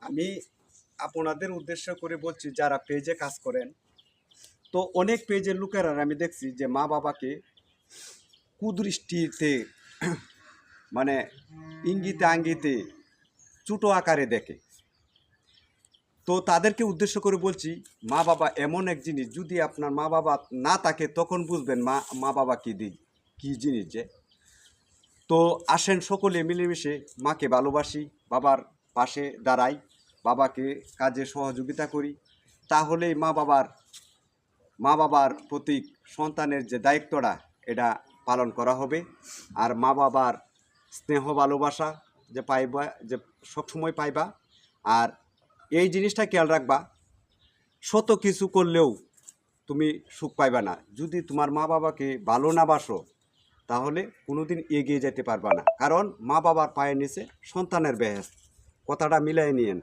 আমি আপনাদের উদ্দেশ্য করে বলছি, যারা পেজে কাজ করেন, তো অনেক পেজের লোকেরা আমি দেখছি যে মা বাবাকে কুদৃষ্টিতে মানে ইঙ্গিতে আঙ্গিতে ছোটো আকারে দেখে। তো তাদেরকে উদ্দেশ্য করে বলছি, মা বাবা এমন এক জিনিস, যদি আপনার মা বাবা না থাকে তখন বুঝবেন মা বাবা কী জিনিস যে। তো আসেন সকলে মিলেমিশে মাকে ভালোবাসি, বাবার পাশে দাঁড়াই, বাবাকে কাজে সহযোগিতা করি। তাহলেই মা বাবার প্রতি সন্তানের যে দায়িত্বটা, এটা পালন করা হবে। আর মা বাবার স্নেহ ভালোবাসা যে পাইবা, যে সবসময় পাইবা। আর এই জিনিসটা খেয়াল রাখবা, শত কিছু করলেও তুমি সুখ পাইবা না। যদি তোমার মা বাবাকে ভালো না বাসো, তাহলে কোনোদিন এগিয়ে যেতে পারবা না। কারণ মা বাবার পায়ের নিচে সন্তানের বেহেশত, কথাটা মিলাই নিয়েন।